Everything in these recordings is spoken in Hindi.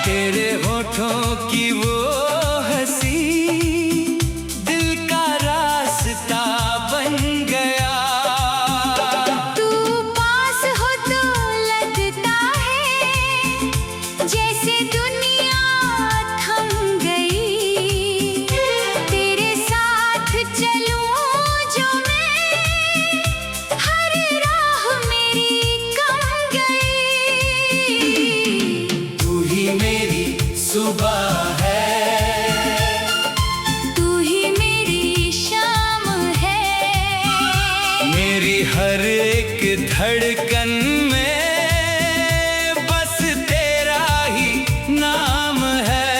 तेरे होठों की वो हंसी दिल का रास्ता बन गया। तू पास हो तो लगता है जैसे दुनिया थम गई। तेरे साथ चलूं जो मैं, हर राह मेरी कम गई। तू ही मेरी सुबह है, तू ही मेरी शाम है। मेरी हर एक धड़कन में बस तेरा ही नाम है।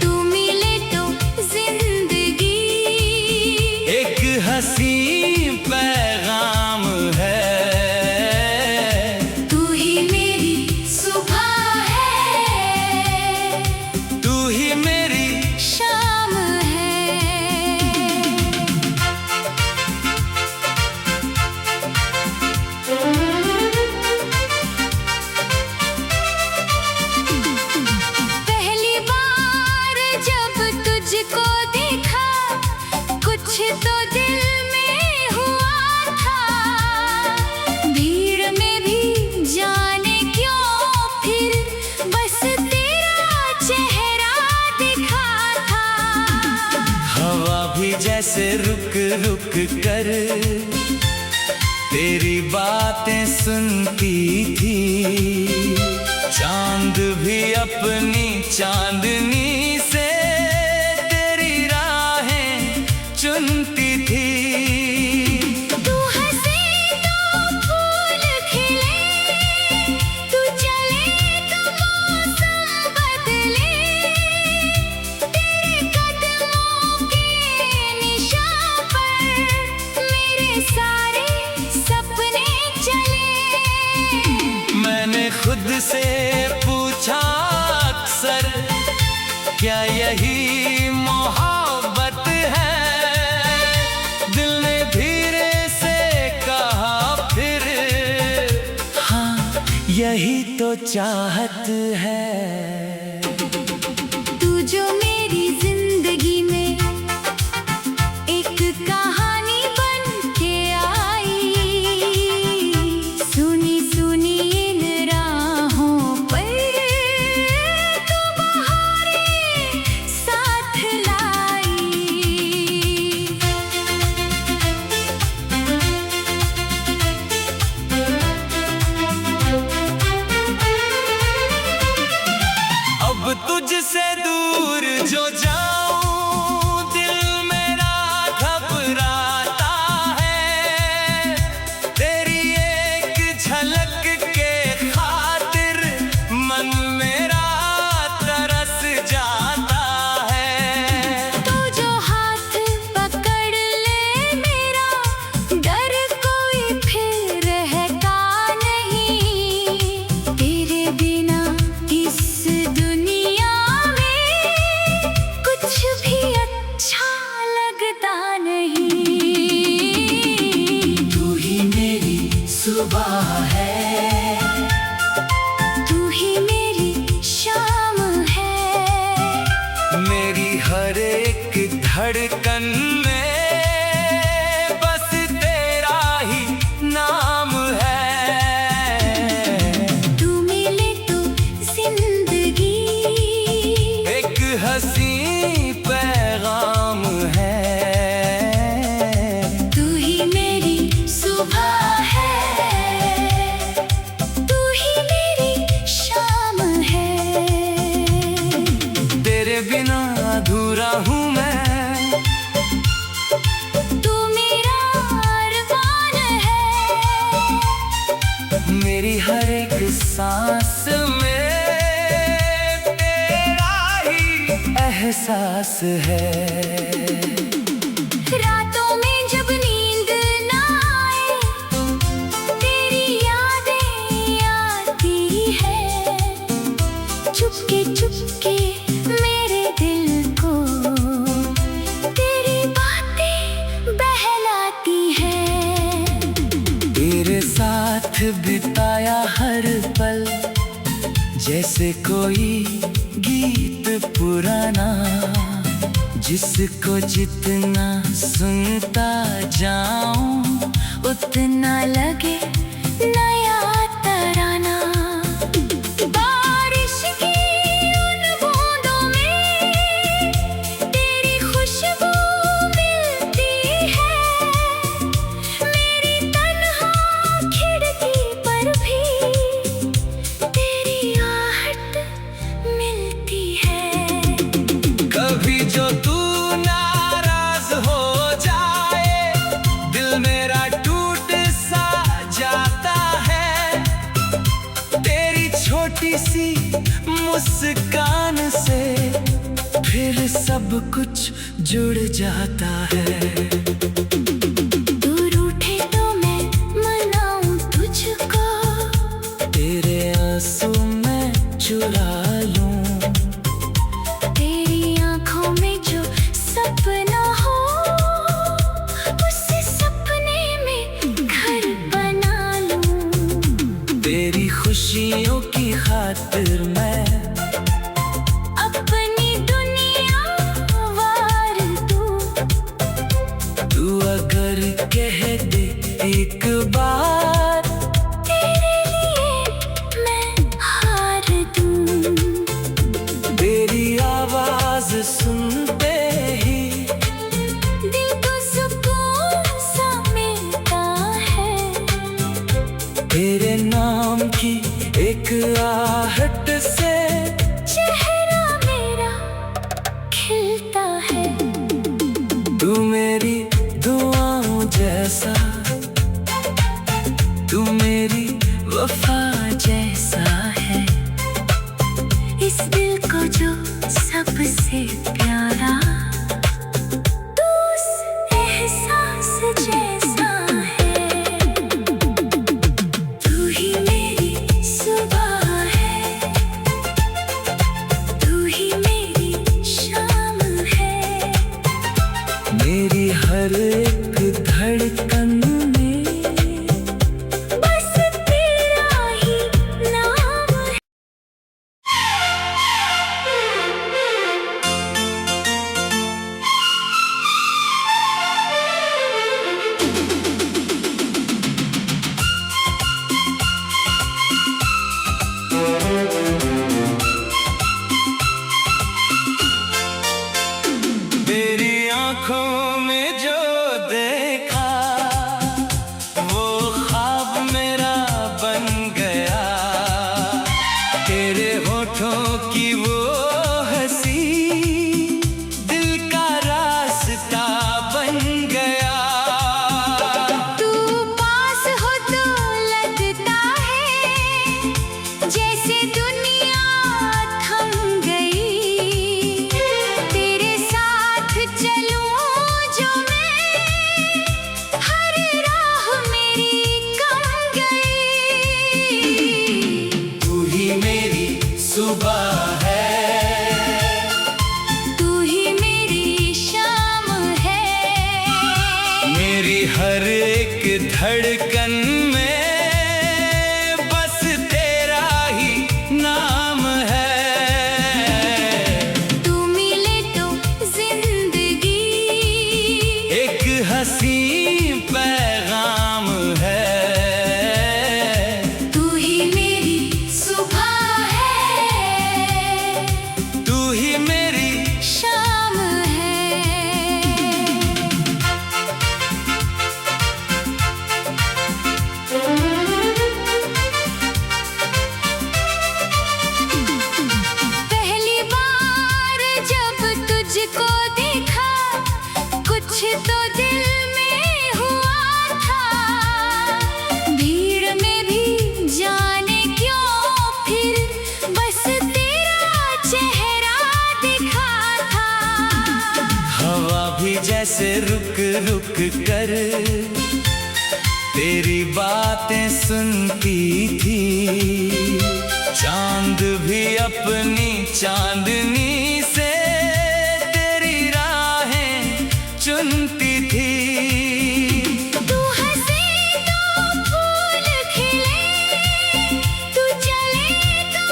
तू मिले तो जिंदगी एक हंसी पैगाम है। तू ही मेरी सुबह है, तू ही मेरी शाम है। पहली बार जब तुझको देखा, कुछ तो दिल में हुआ था। भीड़ में भी जाने क्यों फिर बस तेरा चेहरा दिखा था। हवा भी जैसे रुक रुक कर तेरी बातें सुनती थी। चांद भी अपनी चांदनी से तेरी राहें चुनती थी। तू हंसे तो फूल खिले, तू चले तो मौसम बदले। तेरे कदमों के निशान पर मेरे सारे सपने चले। मैंने खुद से पूछा अक्सर, क्या यही मोहब्बत है? दिल ने धीरे से कहा फिर, हाँ यही तो चाहत है। तू जो मेरी जिंदगी में एक कहानी बन के आई। सुनी सुनी इन राहों पर तू बहारें साथ लाई। अब तुझसे दूर जो जाऊं दिल मेरा घबराता है। तेरी एक झलक के खातिर मन मेरा तरस जाता है। तू जो हाथ पकड़ ले मेरा, डर कोई फिर रहता नहीं। तेरे बिना इस दुनिया में कुछ भी अच्छा लगता नहीं। तू ही मेरी सुबह है, तू ही मेरी शाम है। मेरी हर एक धड़कन में बस तेरा ही नाम है। तू मिले तो जिंदगी एक हंसी पैगाम है। तू ही मेरी सुबह है, तू ही मेरी शाम है। तेरे बिना अधूरा हूँ मैं, तू मेरा अरमान है। मेरी हर एक सांस में तेरा ही एहसास है। रातों में जब नींद ना आए, तेरी यादें आती है। चुपके चुपके मेरे दिल को तेरी बातें बहलाती है। तेरे साथ बिताया हर पल जैसे कोई गीत पुराना जिसको जितना सुनता जाऊं उतना लगे नया तराना। बारिश की उन बूंदों में तेरी खुशबू मिलती है। मेरी तन्हा खिड़की पर भी तेरी आहट मिलती है। कभी जो तू नाराज हो जाए, दिल मेरा टूट सा जाता है। तेरी छोटी सी मुस्कान से फिर सब कुछ जुड़ जाता है। तू रूठे तो मैं मनाऊं तुझको, तेरे आंसू मैं चुरा लूं। तेरी आंखों में जो सपना हो उस सपने में घर बना लूं। तेरी खुशियों की खातिर मैं अपनी दुनिया वार दूं। तू अगर कह दे एक बार, तेरे लिए मैं हार दूं। तेरी आवाज सुनते ही दिल को सुकून सा मिलता है। तेरे नाम की एक आहट से चेहरा मेरा खिलता है। तू मेरी दुआओं जैसा, तू मेरी वफा जैसा है। इस दिल को जो सबसे प्यारा, तू उस एहसास जैसा है। तू ही मेरी सुबह है, तू ही मेरी शाम है। मेरी हर एक धड़कन में बस तेरा ही नाम है। तेरी आंखों में जो देखा वो ख्वाब मेरा बन गया। तेरे होठों की वो हंसी दिल का रास्ता बन गया। तू पास हो तो लगता है जैसे दुनिया थम गई। तेरे साथ चलूं जो मैं, हर राह मेरी कम गई। तू ही मेरी सुबह है, तू ही मेरी शाम है। मेरी हर एक धड़कन में बस तेरा ही नाम है। तू मिले तो जिंदगी एक हंसी पैगाम है। तू ही मेरी सुबह है, तू ही मेरी शाम है। पहली बार जब तुझको देखा कुछ तो दिल में हुआ था। भीड़ में भी जाने क्यों फिर बस तेरा चेहरा दिखा था। हवा भी जैसे रुक रुक कर तेरी बातें सुनती थी। चांद भी अपनी चांदनी से तेरी राहें चुनती थी। तू हंसे तो फूल खिले, तू चले तो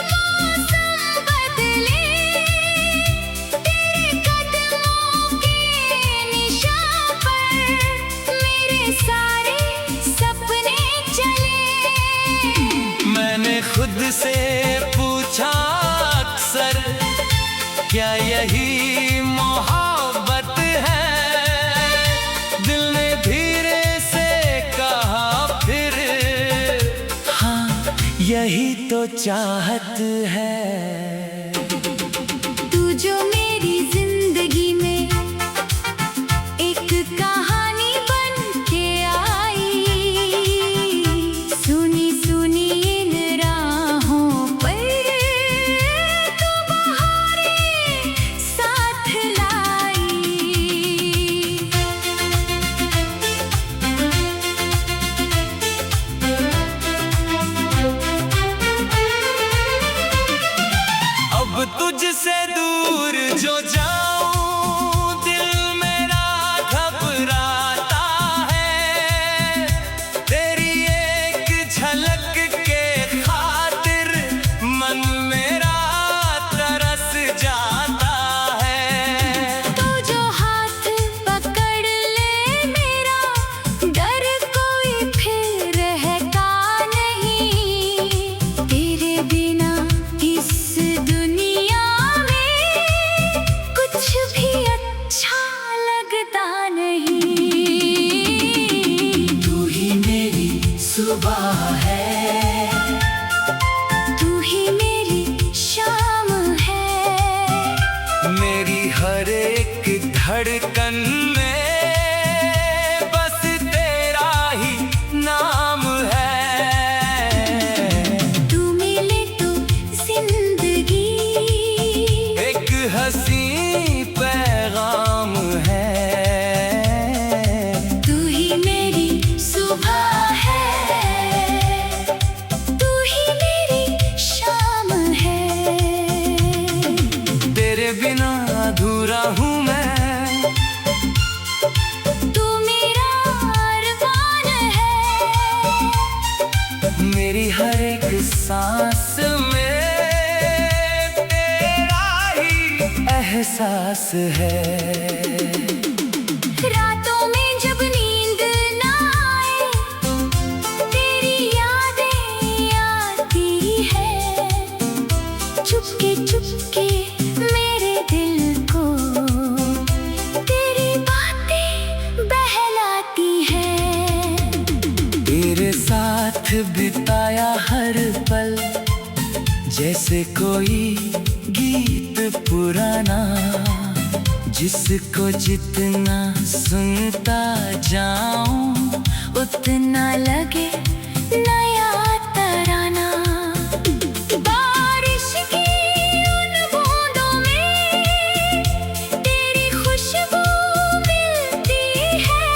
क्या यही मोहब्बत है? दिल ने धीरे से कहा फिर, हाँ यही तो चाहत है। तू जो मेरी जिंदगी में एक कहानी बन के आई, सुनी सुनी इन राहों पर तू बहारें साथ लाई। अब तुझसे दूर जो जाऊं दिल मेरा घबराता है, तेरी एक झलक के खातिर मन मेरा तरस जाता है। तू जो हाथ पकड़ ले मेरा, डर कोई फिर रहता नहीं। तेरे बिना इस दुनिया में कुछ भी अच्छा लगता नहीं। तू ही मेरी सुबह है, तू ही मेरी शाम है। मेरी हर एक धड़कन में बस तेरा ही नाम है। तू मिले तो जिंदगी एक हंसी पैगाम है। तू ही मेरी सुबह है, तू ही मेरी शाम है। तेरे बिना अधूरा हूँ मैं, तू मेरा अरमान है। मेरी हर एक सांस में तेरा ही एहसास है। रातों में जब नींद ना आए, तेरी यादें आती है। चुपके चुपके मेरे दिल को तेरी बातें बहलाती है। तेरे साथ बिताया हर पल जैसे कोई गीत पुराना, जिसको जितना सुनता जाऊं उतना लगे नया तराना। बारिश की उन बूंदों में तेरी खुशबू मिलती है।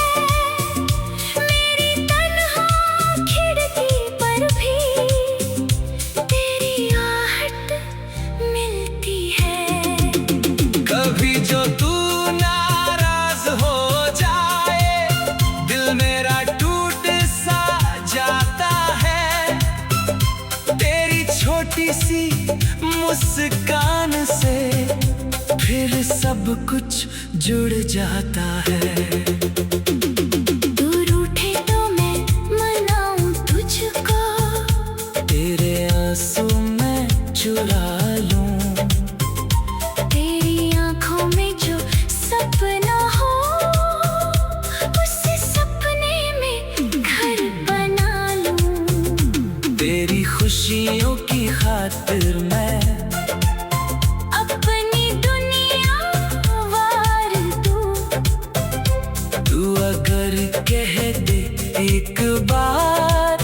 मेरी तन्हा खिड़की पर भी तेरी आहट मिलती है। कभी जो तू नाराज हो जाए, दिल मेरा टूट सा जाता है। तेरी छोटी सी मुस्कान से फिर सब कुछ जुड़ जाता है। तू रूठे तो मैं मनाऊं तुझको, तेरे आंसू मैं चुरा लूं, तेरी आंखों में जो सपना हो उस सपने में घर बना लूं। तेरी खुशियों की खातिर मैं अपनी दुनिया वार दूं। तू अगर कह दे एक बार,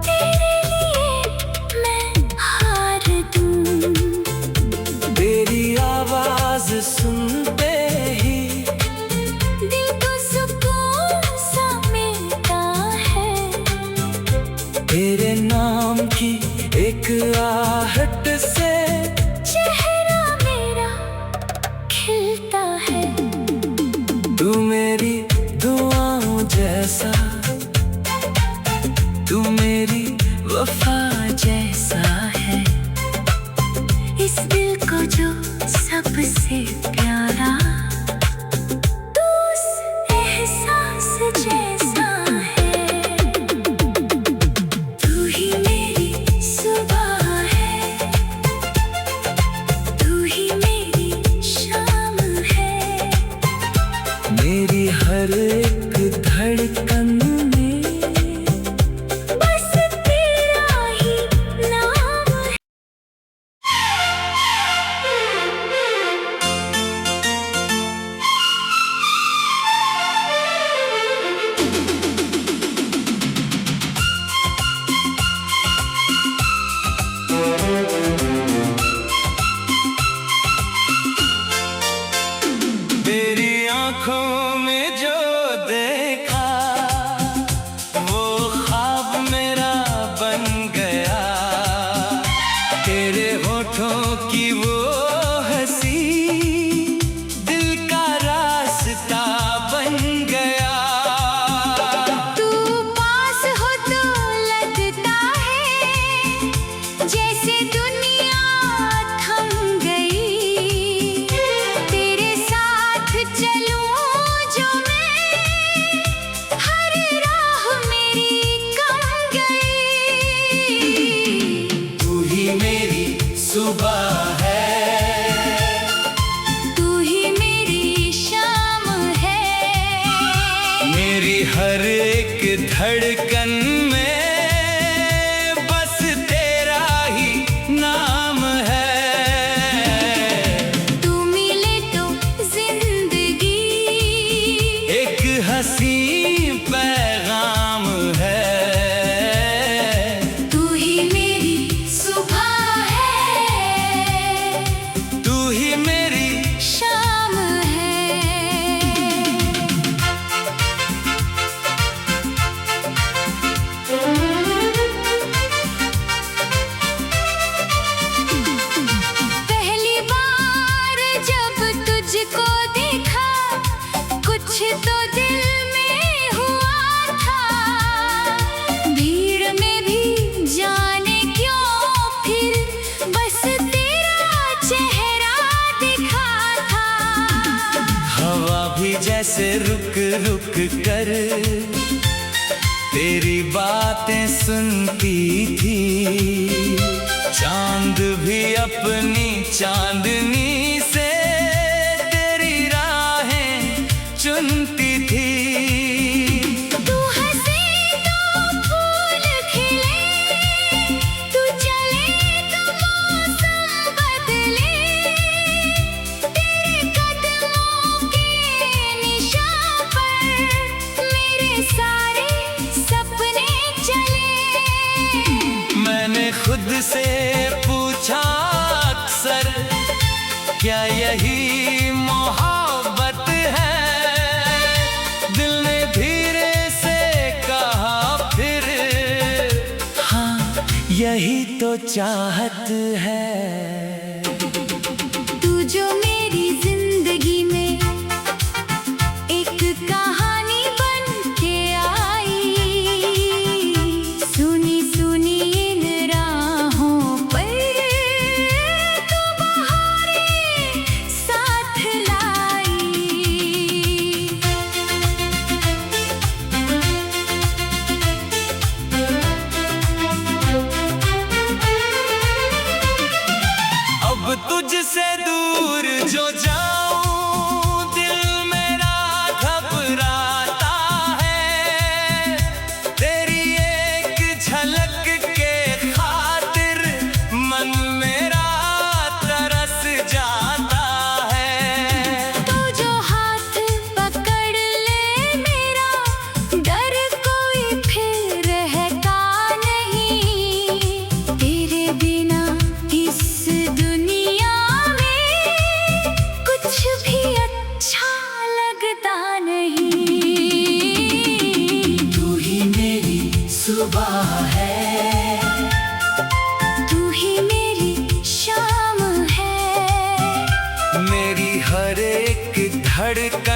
तेरे लिए मैं हार दूं। तेरी आवाज सुनते ही दिल को सुकून सा मिलता है। तेरे नाम की एक आहट से चेहरा मेरा खिलता है। तू मेरी दुआओं जैसा, तू मेरी वफा जैसा है। इस दिल को जो सबसे प्यारा, तू उस एहसास जैसा है। तू ही मेरी सुबह है, तू ही मेरी होठों की वो हंसी दिल का रास्ता बन गया। तू पास हो तो लगता है जैसे दुनिया थम गई। तेरे साथ चलूं जो मैं, हर राह मेरी कम गई। तू ही मेरी सुबह है, तू ही मेरी शाम है। मेरी हर एक धड़कन में बस तेरा ही नाम है। तू मिले तो जिंदगी एक हंसी पैगाम है। तू ही मेरी सुबह है, तू ही मेरी शाम है। पहली बार जब तुझको देखा कुछ तो दिल में हुआ था। भीड़ में भी जाने क्यों फिर बस तेरा चेहरा दिखा था। हवा भी जैसे रुक रुक कर तेरी बातें सुनती थी। चांद भी अपनी चांदनी से तेरी राहें चुनती थी। तू हंसे तो फूल खिले, तू चले तो मौसम बदले। तेरे कदमों के निशान पर मेरे सारे सपने चले। मैंने खुद से पूछा अक्सर, क्या यही मोहब्बत है? दिल ने धीरे से कहा फिर, हाँ यही तो चाहत है। तू जो मेरी जिंदगी में एक कहानी बन के आई। सुनी सुनी इन राहों पर तू बहारें साथ लाई। अब तुझसे दूर जो जाऊं दिल मेरा घबराता है। तेरी एक झलक के खातिर मन मेरा तरस जाता है। तू जो हाथ पकड़ ले मेरा, डर कोई फिर रहता नहीं। तेरे बिना इस दुनिया में कुछ भी अच्छा लगता नहीं। तू ही मेरी सुबह है, तू ही मेरी शाम है। मेरी हर एक धड़कन